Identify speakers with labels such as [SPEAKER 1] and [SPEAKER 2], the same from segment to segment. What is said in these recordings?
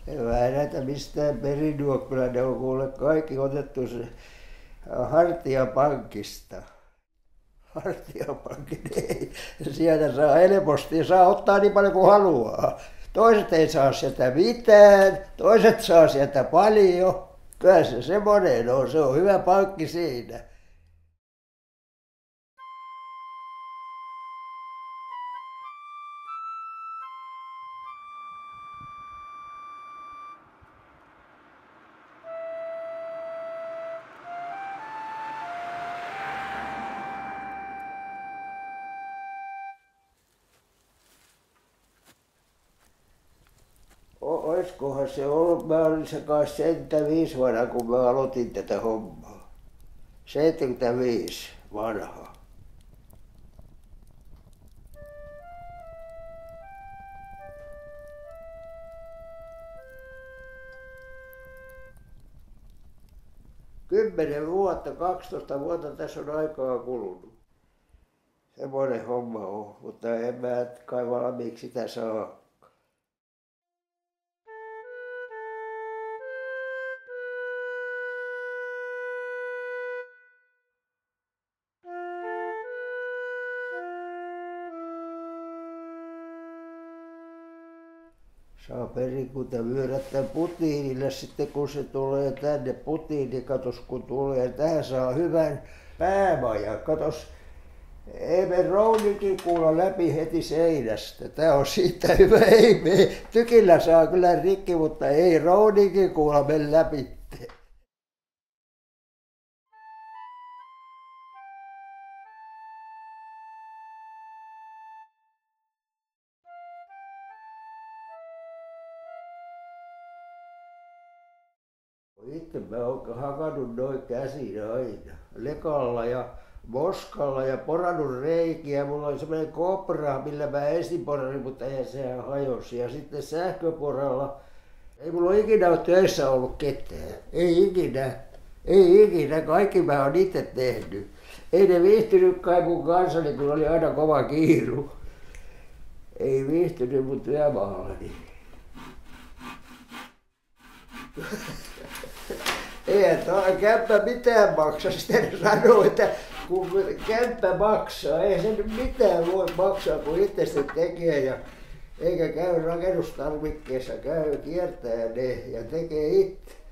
[SPEAKER 1] En mä näitä mistään perinyt ole. Kyllä ne on kuule kaikki otettu se Hartiapankista. Hartiapankin ei. Sieltä saa helposti, saa ottaa niin paljon kuin haluaa. Toiset ei saa sieltä mitään, toiset saa sieltä paljon. Kyllä se semmoinen on, se on hyvä pankki siinä. Oiskohan se ollut, mä olin se kai 75 vanha, kun mä aloitin tätä hommaa. 75 vanha. Kymmenen vuotta, 12 vuotta tässä on aikaa kulunut. Semmoinen homma on, mutta en mä kai valmiiksi sitä saa. Saa perikunta myydä tämän Putiinille sitten, kun se tulee tänne. Putiini, katos, kun tulee. Tähän saa hyvän päämajan. Katos, ei me rounikin kuulla läpi heti seinästä. Tää on siitä hyvä. Ei me. Tykillä saa kyllä rikki, mutta ei rounikin kuulla mene läpi. Itse mä oon hakannut noin käsin aina. Lekalla ja moskalla ja porannut reikiä. Mulla oli semmoinen kopra, millä mä ensin porasin, mutta ei sehän hajosi. Ja sitten sähköporalla. Ei mulla ole ikinä ole töissä ollut ketään. Ei ikinä. Ei ikinä. Kaikki mä oon itse tehnyt. Ei ne viihtynyt kai mun kanssani, kun oli aina kova kiiru. Ei viihtynyt mun työmaallani. Eihän tuo kämppä mitään maksa. Sitten ne sanoo, että kun kämppä maksaa, ei se nyt mitään voi maksaa, kun itse se tekee. Ja eikä käy rakennustarvikkeessa, käy kiertää ne ja tekee itse.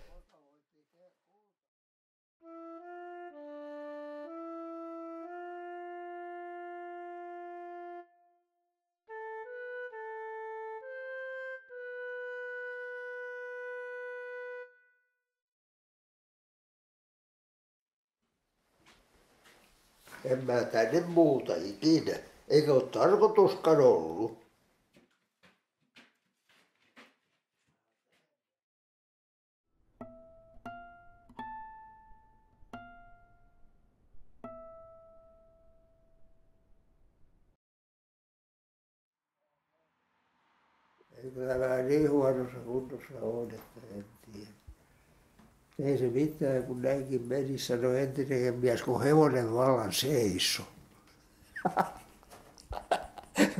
[SPEAKER 1] En mä tänne muuta ikinä. Eikä ole tarkoituskaan ollut. Eikö mä niin huonossa kunnossa ole, että en tiedä. Ei se mitään, kun näinkin meni, sanoi entinen mies, kun hevonen vallan seisoi.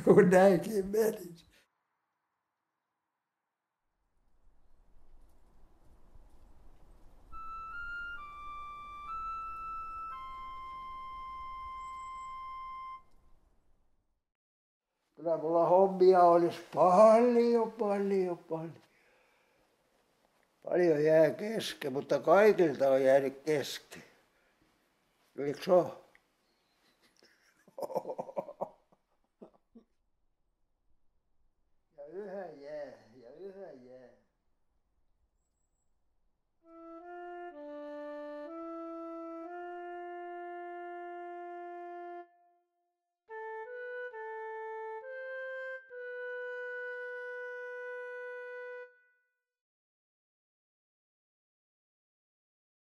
[SPEAKER 1] Kun näinkin meni. Kyllä mulla hommia olisi paljon. Paljon jää kesken, mutta kaikilta on jäänyt kesken. Eikö se ole? Ja yhä jää.